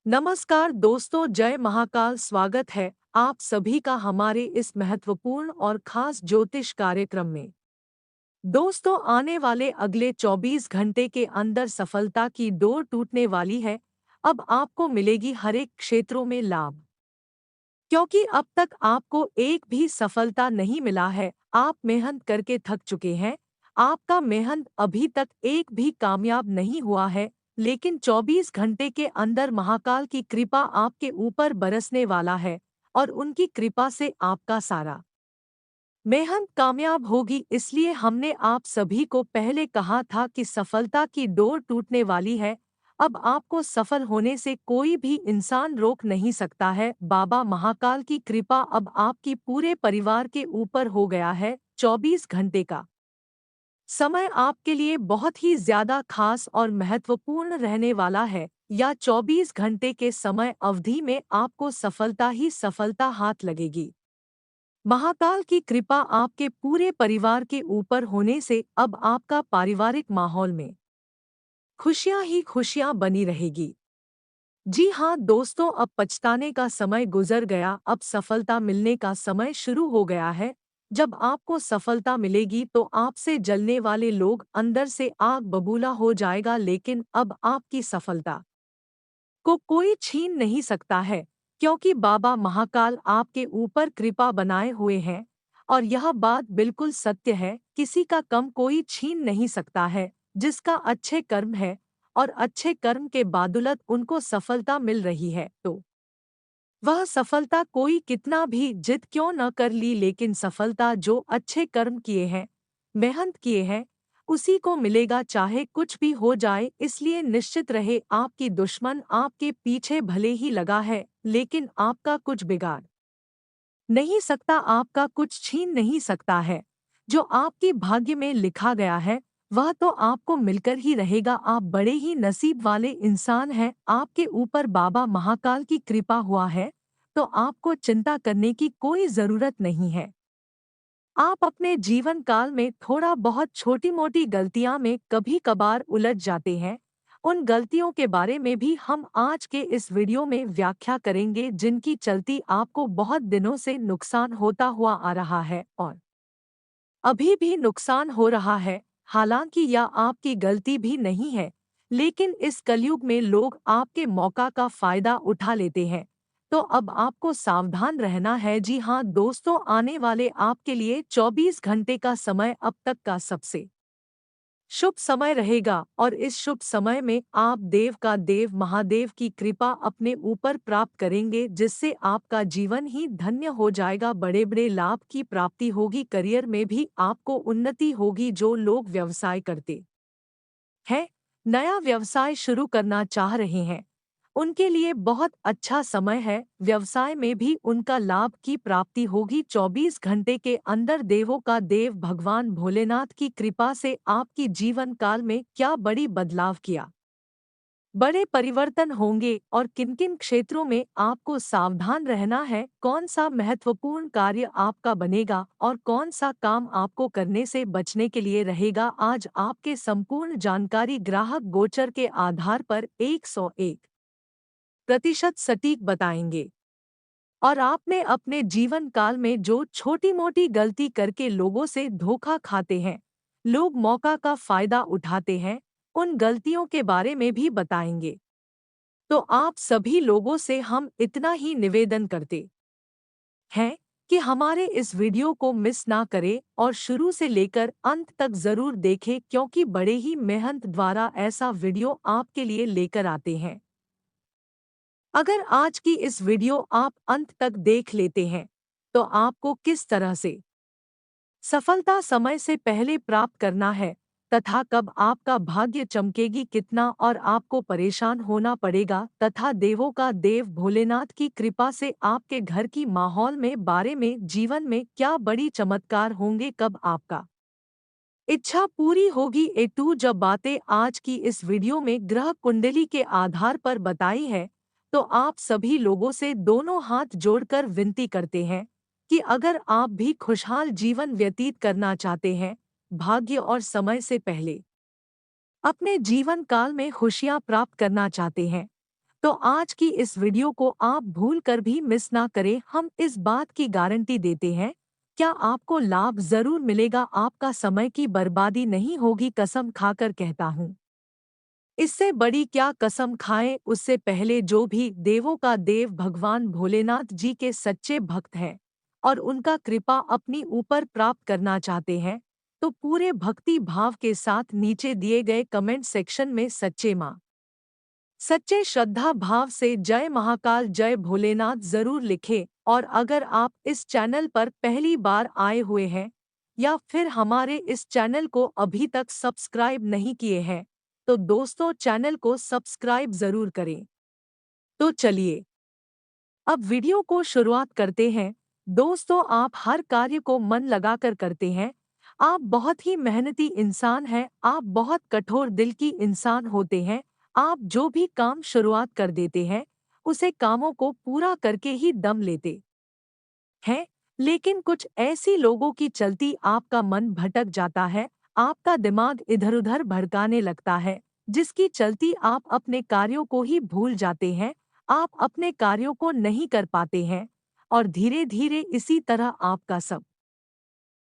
नमस्कार दोस्तों, जय महाकाल। स्वागत है आप सभी का हमारे इस महत्वपूर्ण और खास ज्योतिष कार्यक्रम में। दोस्तों, आने वाले अगले 24 घंटे के अंदर सफलता की डोर टूटने वाली है। अब आपको मिलेगी हर एक क्षेत्रों में लाभ, क्योंकि अब तक आपको एक भी सफलता नहीं मिला है। आप मेहनत करके थक चुके हैं। आपका मेहनत अभी तक एक भी कामयाब नहीं हुआ है, लेकिन 24 घंटे के अंदर महाकाल की कृपा आपके ऊपर बरसने वाला है और उनकी कृपा से आपका सारा मेहनत कामयाब होगी। इसलिए हमने आप सभी को पहले कहा था कि सफलता की डोर टूटने वाली है। अब आपको सफल होने से कोई भी इंसान रोक नहीं सकता है। बाबा महाकाल की कृपा अब आपकी पूरे परिवार के ऊपर हो गया है। 24 घंटे का समय आपके लिए बहुत ही ज्यादा खास और महत्वपूर्ण रहने वाला है। या 24 घंटे के समय अवधि में आपको सफलता ही सफलता हाथ लगेगी। महाकाल की कृपा आपके पूरे परिवार के ऊपर होने से अब आपका पारिवारिक माहौल में खुशियां ही खुशियां बनी रहेगी। जी हाँ दोस्तों, अब पछताने का समय गुजर गया। अब सफलता मिलने का समय शुरू हो गया है। जब आपको सफलता मिलेगी तो आपसे जलने वाले लोग अंदर से आग बबूला हो जाएगा, लेकिन अब आपकी सफलता को कोई छीन नहीं सकता है, क्योंकि बाबा महाकाल आपके ऊपर कृपा बनाए हुए हैं। और यह बात बिल्कुल सत्य है, किसी का कम कोई छीन नहीं सकता है। जिसका अच्छे कर्म है और अच्छे कर्म के बादुलत उनको सफलता मिल रही है, तो वह सफलता कोई कितना भी जिद क्यों न कर ली, लेकिन सफलता जो अच्छे कर्म किए हैं, मेहनत किए हैं, उसी को मिलेगा, चाहे कुछ भी हो जाए। इसलिए निश्चित रहे, आपकी दुश्मन आपके पीछे भले ही लगा है, लेकिन आपका कुछ बिगाड़ नहीं सकता, आपका कुछ छीन नहीं सकता है। जो आपके भाग्य में लिखा गया है वह तो आपको मिलकर ही रहेगा। आप बड़े ही नसीब वाले इंसान हैं। आपके ऊपर बाबा महाकाल की कृपा हुआ है, तो आपको चिंता करने की कोई जरूरत नहीं है। आप अपने जीवन काल में थोड़ा बहुत छोटी मोटी गलतियां में कभी कभार उलझ जाते हैं। उन गलतियों के बारे में भी हम आज के इस वीडियो में व्याख्या करेंगे, जिनकी चलती आपको बहुत दिनों से नुकसान होता हुआ आ रहा है और अभी भी नुकसान हो रहा है। हालांकि यह आपकी गलती भी नहीं है, लेकिन इस कलयुग में लोग आपके मौका का फायदा उठा लेते हैं। तो अब आपको सावधान रहना है। जी हाँ दोस्तों, आने वाले आपके लिए 24 घंटे का समय अब तक का सबसे शुभ समय रहेगा, और इस शुभ समय में आप देव का देव महादेव की कृपा अपने ऊपर प्राप्त करेंगे, जिससे आपका जीवन ही धन्य हो जाएगा। बड़े बड़े लाभ की प्राप्ति होगी, करियर में भी आपको उन्नति होगी। जो लोग व्यवसाय करते हैं, नया व्यवसाय शुरू करना चाह रहे हैं, उनके लिए बहुत अच्छा समय है। व्यवसाय में भी उनका लाभ की प्राप्ति होगी। 24 घंटे के अंदर देवों का देव भगवान भोलेनाथ की कृपा से आपकी जीवन काल में क्या बड़ी बदलाव किया, बड़े परिवर्तन होंगे। और किन किन क्षेत्रों में आपको सावधान रहना है, कौन सा महत्वपूर्ण कार्य आपका बनेगा और कौन सा काम आपको करने से बचने के लिए रहेगा, आज आपके संपूर्ण जानकारी ग्राहक गोचर के आधार पर 101% सटीक बताएंगे। और आपने अपने जीवन काल में जो छोटी मोटी गलती करके लोगों से धोखा खाते हैं, लोग मौका का फायदा उठाते हैं, उन गलतियों के बारे में भी बताएंगे। तो आप सभी लोगों से हम इतना ही निवेदन करते हैं कि हमारे इस वीडियो को मिस ना करें और शुरू से लेकर अंत तक जरूर देखें, क्योंकि बड़े ही मेहनत द्वारा ऐसा वीडियो आपके लिए लेकर आते हैं। अगर आज की इस वीडियो आप अंत तक देख लेते हैं, तो आपको किस तरह से सफलता समय से पहले प्राप्त करना है, तथा कब आपका भाग्य चमकेगी कितना और आपको परेशान होना पड़ेगा, तथा देवों का देव भोलेनाथ की कृपा से आपके घर की माहौल में बारे में जीवन में क्या बड़ी चमत्कार होंगे, कब आपका इच्छा पूरी होगी। जब बातें आज की इस वीडियो में ग्रह कुंडली के आधार पर बताई है, तो आप सभी लोगों से दोनों हाथ जोड़कर विनती करते हैं कि अगर आप भी खुशहाल जीवन व्यतीत करना चाहते हैं, भाग्य और समय से पहले अपने जीवन काल में खुशियां प्राप्त करना चाहते हैं, तो आज की इस वीडियो को आप भूल कर भी मिस ना करें। हम इस बात की गारंटी देते हैं, क्या आपको लाभ जरूर मिलेगा, आपका समय की बर्बादी नहीं होगी, कसम खाकर कहता हूँ। इससे बड़ी क्या कसम खाएं, उससे पहले जो भी देवों का देव भगवान भोलेनाथ जी के सच्चे भक्त हैं और उनका कृपा अपनी ऊपर प्राप्त करना चाहते हैं, तो पूरे भक्ति भाव के साथ नीचे दिए गए कमेंट सेक्शन में सच्चे श्रद्धा भाव से जय महाकाल जय भोलेनाथ जरूर लिखें। और अगर आप इस चैनल पर पहली बार आए हुए हैं या फिर हमारे इस चैनल को अभी तक सब्सक्राइब नहीं किए हैं, तो दोस्तों चैनल को सब्सक्राइब जरूर करें। तो चलिए अब वीडियो को शुरुआत करते हैं। दोस्तों, आप हर कार्य को मन लगाकर करते हैं। आप बहुत ही मेहनती इंसान हैं, आप बहुत कठोर दिल की इंसान होते हैं। आप जो भी काम शुरुआत कर देते हैं, उसे कामों को पूरा करके ही दम लेते हैं। लेकिन कुछ ऐसी लोगों की चलती आपका मन भटक जाता है, आपका दिमाग इधर-उधर भड़काने लगता है, जिसकी चलती आप अपने कार्यों को ही भूल जाते हैं, आप अपने कार्यों को नहीं कर पाते हैं और धीरे-धीरे इसी तरह आपका सब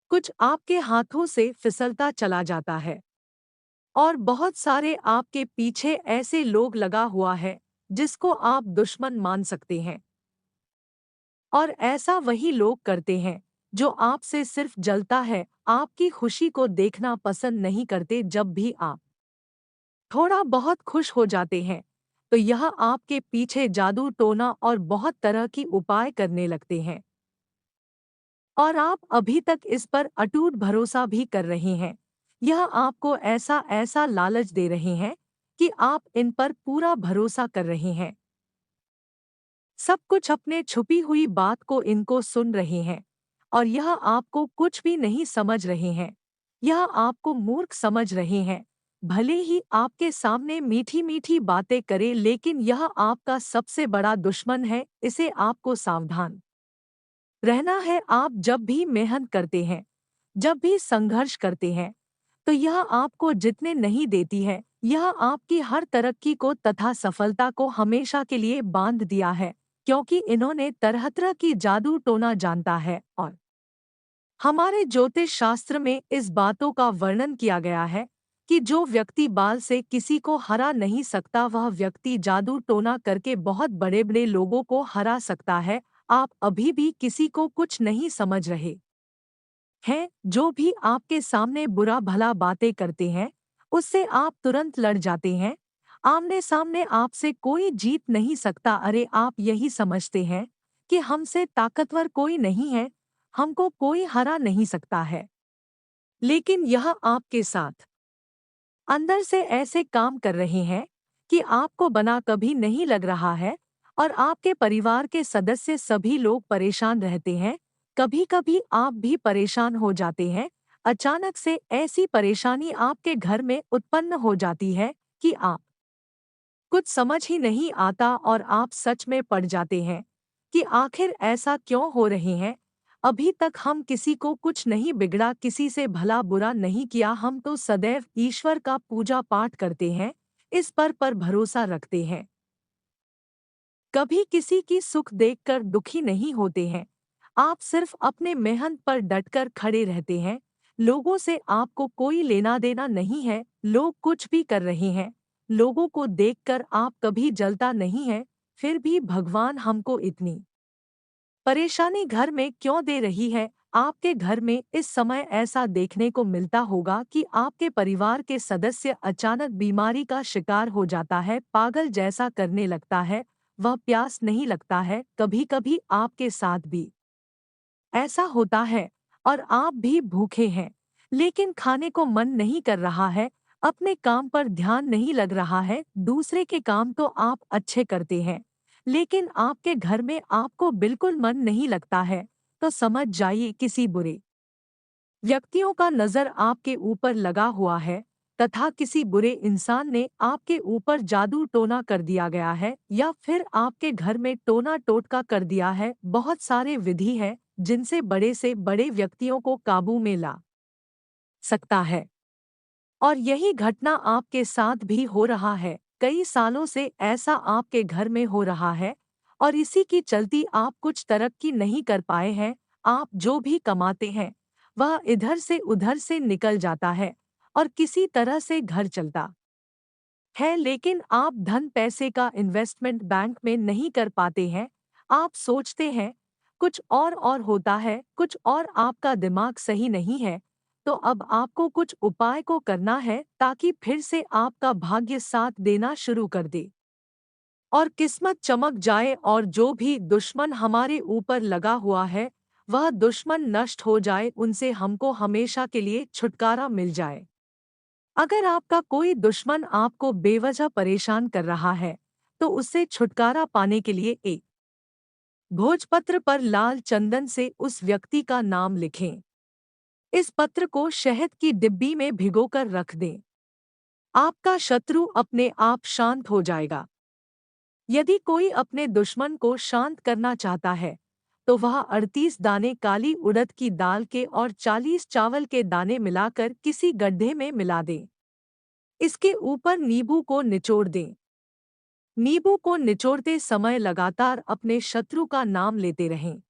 कुछ आपके हाथों से फिसलता चला जाता है। और बहुत सारे आपके पीछे ऐसे लोग लगा हुआ है, जिसको आप दुश्मन मान सकते हैं। और ऐसा वही लोग करते हैं जो आपसे सिर्फ जलता है, आपकी खुशी को देखना पसंद नहीं करते। जब भी आप थोड़ा बहुत खुश हो जाते हैं, तो यह आपके पीछे जादू टोना और बहुत तरह की उपाय करने लगते हैं। और आप अभी तक इस पर अटूट भरोसा भी कर रहे हैं। यह आपको ऐसा ऐसा लालच दे रहे हैं कि आप इन पर पूरा भरोसा कर रहे हैं। सब कुछ अपने छुपी हुई बात को इनको सुन रहे हैं और यह आपको कुछ भी नहीं समझ रहे हैं। यह आपको मूर्ख समझ रहे हैं। भले ही आपके सामने मीठी मीठी बातें करे, लेकिन यह आपका सबसे बड़ा दुश्मन है। इसे आपको सावधान रहना है। आप जब भी मेहनत करते हैं, जब भी संघर्ष करते हैं, तो यह आपको जितने नहीं देती है, यह आपकी हर तरक्की को तथा सफलता को हमेशा के लिए बांध दिया है, क्योंकि इन्होंने तरह तरह की जादू टोना जानता है। और हमारे ज्योतिष शास्त्र में इस बातों का वर्णन किया गया है कि जो व्यक्ति बाल से किसी को हरा नहीं सकता, वह व्यक्ति जादू टोना करके बहुत बड़े बड़े लोगों को हरा सकता है। आप अभी भी किसी को कुछ नहीं समझ रहे हैं। जो भी आपके सामने बुरा भला बातें करते हैं, उससे आप तुरंत लड़ जाते हैं। आमने सामने आपसे कोई जीत नहीं सकता। अरे, आप यही समझते हैं कि हमसे ताकतवर कोई नहीं है, हमको कोई हरा नहीं सकता है। लेकिन यह आपके साथ अंदर से ऐसे काम कर रहे हैं कि आपको बना कभी नहीं लग रहा है। और आपके परिवार के सदस्य सभी लोग परेशान रहते हैं। कभी-कभी आप भी परेशान हो जाते हैं। अचानक से ऐसी परेशानी आपके घर में उत्पन्न हो जाती है कि आप कुछ समझ ही नहीं आता और आप सच में पड़ जाते हैं कि आखिर ऐसा क्यों हो रहे हैं। अभी तक हम किसी को कुछ नहीं बिगड़ा, किसी से भला बुरा नहीं किया, हम तो सदैव ईश्वर का पूजा पाठ करते हैं, इस पर भरोसा रखते हैं, कभी किसी की सुख देखकर दुखी नहीं होते हैं। आप सिर्फ अपने मेहनत पर डटकर खड़े रहते हैं। लोगों से आपको कोई लेना देना नहीं है, लोग कुछ भी कर रहे हैं, लोगों को देखकर आप कभी जलता नहीं है। फिर भी भगवान हमको इतनी परेशानी घर में क्यों दे रही है? आपके घर में इस समय ऐसा देखने को मिलता होगा कि आपके परिवार के सदस्य अचानक बीमारी का शिकार हो जाता है, पागल जैसा करने लगता है, वह प्यास नहीं लगता है। कभी-कभी आपके साथ भी ऐसा होता है और आप भी भूखे हैं, लेकिन खाने को मन नहीं कर रहा है, अपने काम पर ध्यान नहीं लग रहा है। दूसरे के काम तो आप अच्छे करते हैं, लेकिन आपके घर में आपको बिल्कुल मन नहीं लगता है, तो समझ जाइए किसी बुरे व्यक्तियों का नजर आपके ऊपर लगा हुआ है तथा किसी बुरे इंसान ने आपके ऊपर जादू टोना कर दिया गया है या फिर आपके घर में टोना टोटका कर दिया है। बहुत सारे विधि है जिनसे बड़े से बड़े व्यक्तियों को काबू में ला सकता है। और यही घटना आपके साथ भी हो रहा है। कई सालों से ऐसा आपके घर में हो रहा है और इसी की चलती आप कुछ तरक्की नहीं कर पाए हैं। आप जो भी कमाते हैं वह इधर से उधर से निकल जाता है और किसी तरह से घर चलता है, लेकिन आप धन पैसे का इन्वेस्टमेंट बैंक में नहीं कर पाते हैं। आप सोचते हैं कुछ और होता है कुछ और, आपका दिमाग सही नहीं है। तो अब आपको कुछ उपाय को करना है ताकि फिर से आपका भाग्य साथ देना शुरू कर दे और किस्मत चमक जाए और जो भी दुश्मन हमारे ऊपर लगा हुआ है वह दुश्मन नष्ट हो जाए, उनसे हमको हमेशा के लिए छुटकारा मिल जाए। अगर आपका कोई दुश्मन आपको बेवजह परेशान कर रहा है तो उससे छुटकारा पाने के लिए एक भोजपत्र पर लाल चंदन से उस व्यक्ति का नाम लिखें। इस पत्र को शहद की डिब्बी में भिगोकर रख दें। आपका शत्रु अपने आप शांत हो जाएगा। यदि कोई अपने दुश्मन को शांत करना चाहता है तो वह 38 दाने काली उड़द की दाल के और 40 चावल के दाने मिलाकर किसी गड्ढे में मिला दें। इसके ऊपर नींबू को निचोड़ दें। नींबू को निचोड़ते समय लगातार अपने शत्रु का नाम लेते रहें।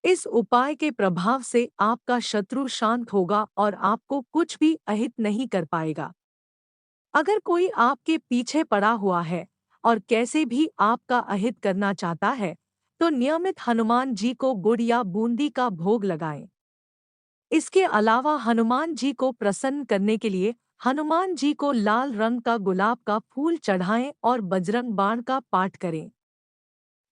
इस उपाय के प्रभाव से आपका शत्रु शांत होगा और आपको कुछ भी अहित नहीं कर पाएगा। अगर कोई आपके पीछे पड़ा हुआ है और कैसे भी आपका अहित करना चाहता है तो नियमित हनुमान जी को गुड़ या बूंदी का भोग लगाएं। इसके अलावा हनुमान जी को प्रसन्न करने के लिए हनुमान जी को लाल रंग का गुलाब का फूल चढ़ाएं और बजरंग बाण का पाठ करें।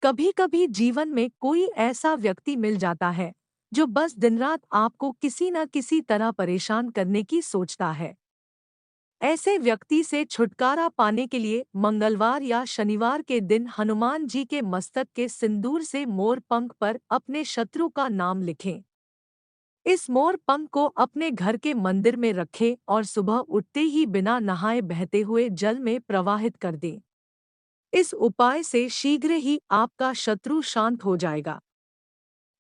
कभी कभी जीवन में कोई ऐसा व्यक्ति मिल जाता है जो बस दिन रात आपको किसी न किसी तरह परेशान करने की सोचता है। ऐसे व्यक्ति से छुटकारा पाने के लिए मंगलवार या शनिवार के दिन हनुमान जी के मस्तक के सिंदूर से मोर पंख पर अपने शत्रु का नाम लिखें। इस मोर पंख को अपने घर के मंदिर में रखें और सुबह उठते ही बिना नहाए बहते हुए जल में प्रवाहित कर दें। इस उपाय से शीघ्र ही आपका शत्रु शांत हो जाएगा।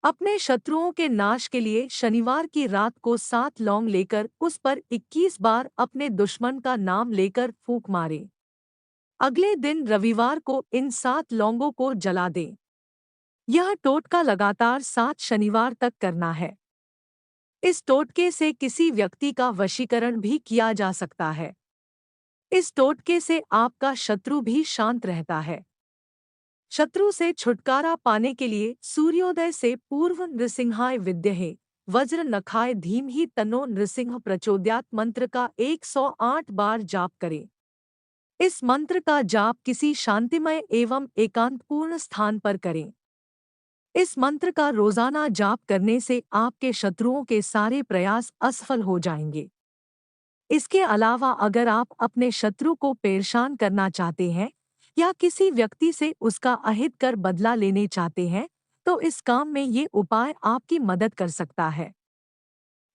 अपने शत्रुओं के नाश के लिए शनिवार की रात को 7 लौंग लेकर उस पर 21 बार अपने दुश्मन का नाम लेकर फूंक मारें। अगले दिन रविवार को इन 7 लौंगों को जला दें। यह टोटका लगातार 7 शनिवार तक करना है। इस टोटके से किसी व्यक्ति का वशीकरण भी किया जा सकता है। इस टोटके से आपका शत्रु भी शांत रहता है। शत्रु से छुटकारा पाने के लिए सूर्योदय से पूर्व नृसिंहाय विद्महे वज्र नखाय धीमहि तन्नो नृसिंह प्रचोदयात् मंत्र का 108 बार जाप करें। इस मंत्र का जाप किसी शांतिमय एवं एकांतपूर्ण स्थान पर करें। इस मंत्र का रोजाना जाप करने से आपके शत्रुओं के सारे प्रयास असफल हो जाएंगे। इसके अलावा अगर आप अपने शत्रु को परेशान करना चाहते हैं या किसी व्यक्ति से उसका अहित कर बदला लेने चाहते हैं तो इस काम में ये उपाय आपकी मदद कर सकता है।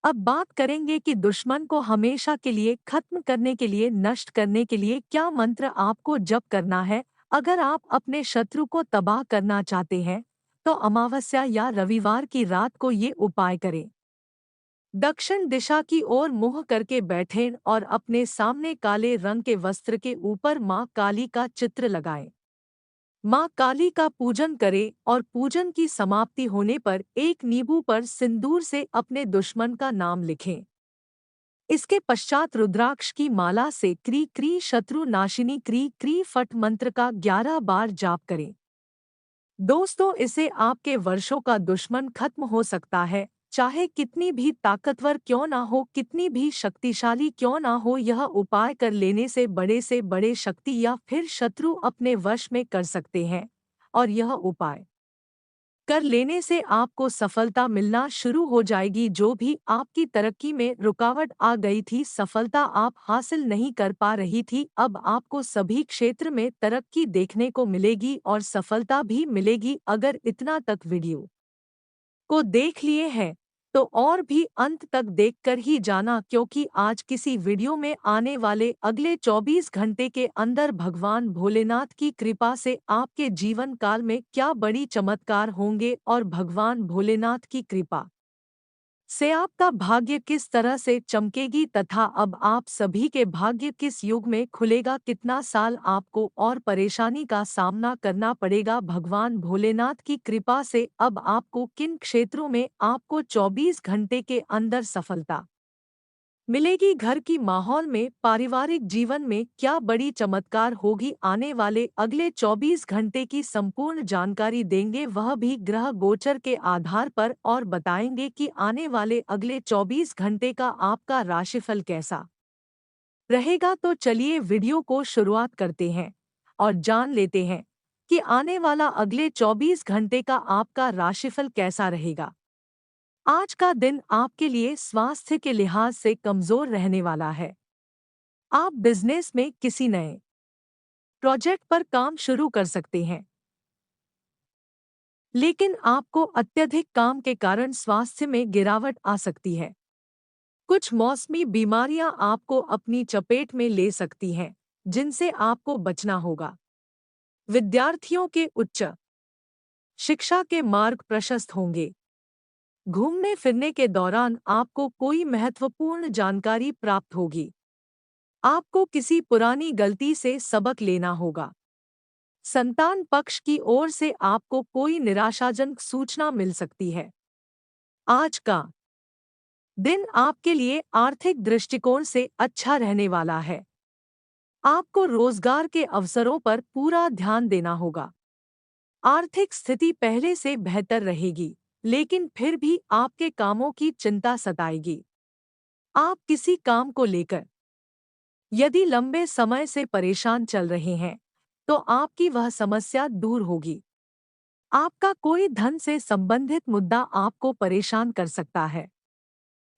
अब बात करेंगे कि दुश्मन को हमेशा के लिए खत्म करने के लिए, नष्ट करने के लिए क्या मंत्र आपको जप करना है। अगर आप अपने शत्रु को तबाह करना चाहते हैं तो अमावस्या या रविवार की रात को ये उपाय करें। दक्षिण दिशा की ओर मुंह करके बैठें और अपने सामने काले रंग के वस्त्र के ऊपर माँ काली का चित्र लगाएं। माँ काली का पूजन करें और पूजन की समाप्ति होने पर एक नींबू पर सिंदूर से अपने दुश्मन का नाम लिखें। इसके पश्चात रुद्राक्ष की माला से क्री क्री शत्रु नाशिनी क्री क्री फट मंत्र का 11 बार जाप करें। दोस्तों, इससे आपके वर्षों का दुश्मन खत्म हो सकता है, चाहे कितनी भी ताकतवर क्यों ना हो, कितनी भी शक्तिशाली क्यों ना हो। यह उपाय कर लेने से बड़े शक्ति या फिर शत्रु अपने वश में कर सकते हैं और यह उपाय कर लेने से आपको सफलता मिलना शुरू हो जाएगी। जो भी आपकी तरक्की में रुकावट आ गई थी, सफलता आप हासिल नहीं कर पा रही थी, अब आपको सभी क्षेत्र में तरक्की देखने को मिलेगी और सफलता भी मिलेगी। अगर इतना तक वीडियो को देख लिए हैं तो और भी अंत तक देखकर ही जाना, क्योंकि आज किसी वीडियो में आने वाले अगले 24 घंटे के अंदर भगवान भोलेनाथ की कृपा से आपके जीवन काल में क्या बड़ी चमत्कार होंगे और भगवान भोलेनाथ की कृपा से आपका भाग्य किस तरह से चमकेगी तथा अब आप सभी के भाग्य किस युग में खुलेगा, कितना साल आपको और परेशानी का सामना करना पड़ेगा, भगवान भोलेनाथ की कृपा से अब आपको किन क्षेत्रों में आपको 24 घंटे के अंदर सफलता मिलेगी, घर की माहौल में पारिवारिक जीवन में क्या बड़ी चमत्कार होगी, आने वाले अगले 24 घंटे की संपूर्ण जानकारी देंगे वह भी ग्रह गोचर के आधार पर और बताएंगे कि आने वाले अगले 24 घंटे का आपका राशिफल कैसा रहेगा। तो चलिए वीडियो को शुरुआत करते हैं और जान लेते हैं कि आने वाला अगले 24 घंटे का आपका राशिफल कैसा रहेगा। आज का दिन आपके लिए स्वास्थ्य के लिहाज से कमजोर रहने वाला है। आप बिजनेस में किसी नए प्रोजेक्ट पर काम शुरू कर सकते हैं, लेकिन आपको अत्यधिक काम के कारण स्वास्थ्य में गिरावट आ सकती है। कुछ मौसमी बीमारियां आपको अपनी चपेट में ले सकती हैं, जिनसे आपको बचना होगा। विद्यार्थियों के उच्च शिक्षा के मार्ग प्रशस्त होंगे। घूमने फिरने के दौरान आपको कोई महत्वपूर्ण जानकारी प्राप्त होगी। आपको किसी पुरानी गलती से सबक लेना होगा। संतान पक्ष की ओर से आपको कोई निराशाजनक सूचना मिल सकती है। आज का दिन आपके लिए आर्थिक दृष्टिकोण से अच्छा रहने वाला है। आपको रोजगार के अवसरों पर पूरा ध्यान देना होगा। आर्थिक स्थिति पहले से बेहतर रहेगी, लेकिन फिर भी आपके कामों की चिंता सताएगी। आप किसी काम को लेकर यदि लंबे समय से परेशान चल रहे हैं, तो आपकी वह समस्या दूर होगी। आपका कोई धन से संबंधित मुद्दा आपको परेशान कर सकता है।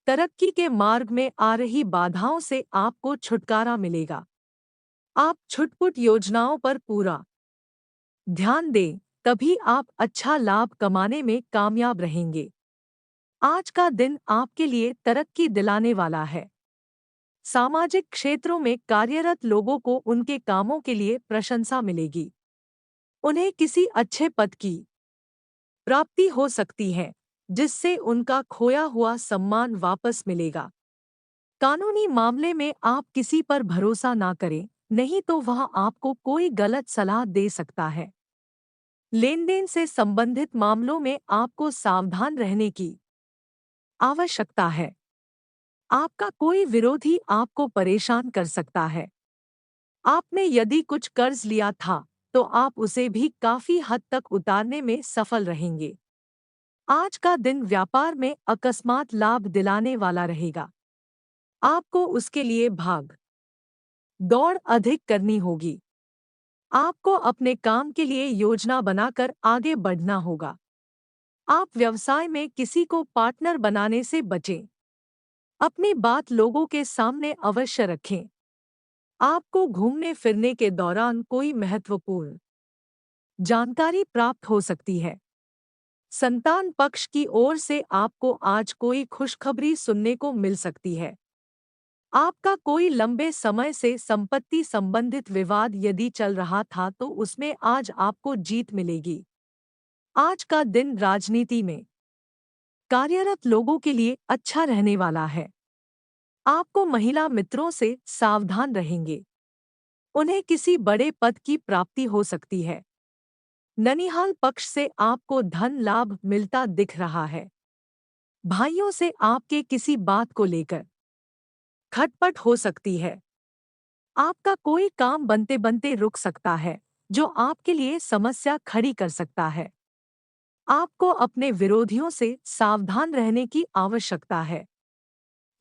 तरक्की के मार्ग में आ रही बाधाओं से आपको छुटकारा मिलेगा। आप छुटपुट योजनाओं पर पूरा ध्यान दें, तभी आप अच्छा लाभ कमाने में कामयाब रहेंगे। आज का दिन आपके लिए तरक्की दिलाने वाला है। सामाजिक क्षेत्रों में कार्यरत लोगों को उनके कामों के लिए प्रशंसा मिलेगी। उन्हें किसी अच्छे पद की प्राप्ति हो सकती है, जिससे उनका खोया हुआ सम्मान वापस मिलेगा। कानूनी मामले में आप किसी पर भरोसा ना करें, नहीं तो वह आपको कोई गलत सलाह दे सकता है। लेनदेन से संबंधित मामलों में आपको सावधान रहने की आवश्यकता है। आपका कोई विरोधी आपको परेशान कर सकता है। आपने यदि कुछ कर्ज लिया था, तो आप उसे भी काफी हद तक उतारने में सफल रहेंगे। आज का दिन व्यापार में अकस्मात लाभ दिलाने वाला रहेगा। आपको उसके लिए भाग दौड़ अधिक करनी होगी। आपको अपने काम के लिए योजना बनाकर आगे बढ़ना होगा। आप व्यवसाय में किसी को पार्टनर बनाने से बचें। अपनी बात लोगों के सामने अवश्य रखें। आपको घूमने फिरने के दौरान कोई महत्वपूर्ण जानकारी प्राप्त हो सकती है। संतान पक्ष की ओर से आपको आज कोई खुशखबरी सुनने को मिल सकती है। आपका कोई लंबे समय से संपत्ति संबंधित विवाद यदि चल रहा था, तो उसमें आज आपको जीत मिलेगी। आज का दिन राजनीति में कार्यरत लोगों के लिए अच्छा रहने वाला है। आपको महिला मित्रों से सावधान रहेंगे। उन्हें किसी बड़े पद की प्राप्ति हो सकती है। ननिहाल पक्ष से आपको धन लाभ मिलता दिख रहा है। भाइयों से आपके किसी बात को लेकर खटपट हो सकती है। आपका कोई काम बनते बनते रुक सकता है, जो आपके लिए समस्या खड़ी कर सकता है। आपको अपने विरोधियों से सावधान रहने की आवश्यकता है।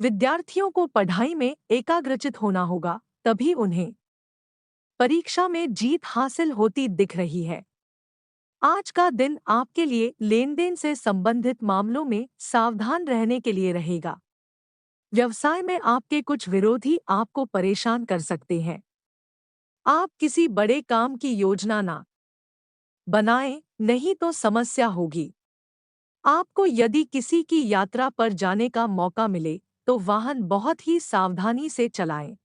विद्यार्थियों को पढ़ाई में एकाग्रचित होना होगा, तभी उन्हें परीक्षा में जीत हासिल होती दिख रही है। आज का दिन आपके लिए लेनदेन से संबंधित मामलों में सावधान रहने के लिए रहेगा। व्यवसाय में आपके कुछ विरोधी आपको परेशान कर सकते हैं। आप किसी बड़े काम की योजना ना बनाएं, नहीं तो समस्या होगी। आपको यदि किसी की यात्रा पर जाने का मौका मिले, तो वाहन बहुत ही सावधानी से चलाएं।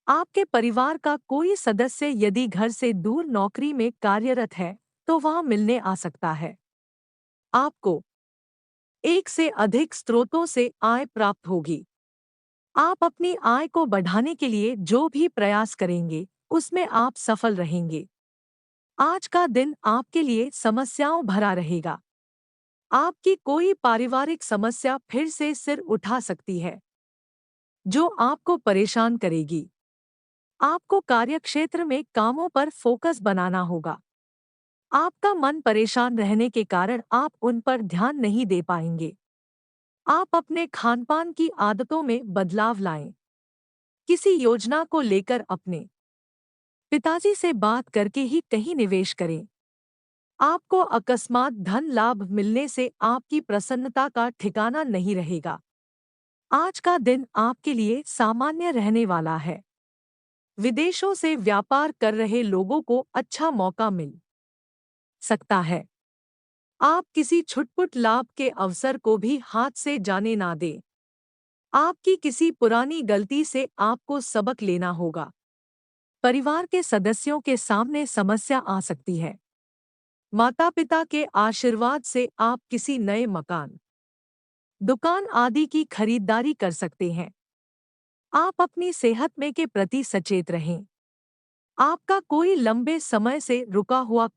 आपके परिवार का कोई सदस्य यदि घर से दूर नौकरी में कार्यरत है, तो वह मिलने आ सकता है। आपको एक से अधिक स्रोतों से आय प्राप्त होगी। आप अपनी आय को बढ़ाने के लिए जो भी प्रयास करेंगे, उसमें आप सफल रहेंगे। आज का दिन आपके लिए समस्याओं भरा रहेगा। आपकी कोई पारिवारिक समस्या फिर से सिर उठा सकती है, जो आपको परेशान करेगी। आपको कार्यक्षेत्र में कामों पर फोकस बनाना होगा। आपका मन परेशान रहने के कारण आप उन पर ध्यान नहीं दे पाएंगे। आप अपने खानपान की आदतों में बदलाव लाएं। किसी योजना को लेकर अपने पिताजी से बात करके ही कहीं निवेश करें। आपको अकस्मात धन लाभ मिलने से आपकी प्रसन्नता का ठिकाना नहीं रहेगा। आज का दिन आपके लिए सामान्य रहने वाला है। विदेशों से व्यापार कर रहे लोगों को अच्छा मौका मिल सकता है। आप किसी छुटपुट लाभ के अवसर को भी हाथ से जाने ना दें। आपकी किसी पुरानी गलती से आपको सबक लेना होगा। परिवार के सदस्यों के सामने समस्या आ सकती है। माता पिता के आशीर्वाद से आप किसी नए मकान, दुकान आदि की खरीदारी कर सकते हैं। आप अपनी सेहत में के प्रति सचेत रहें। आपका कोई लंबे समय से रुका हुआ काम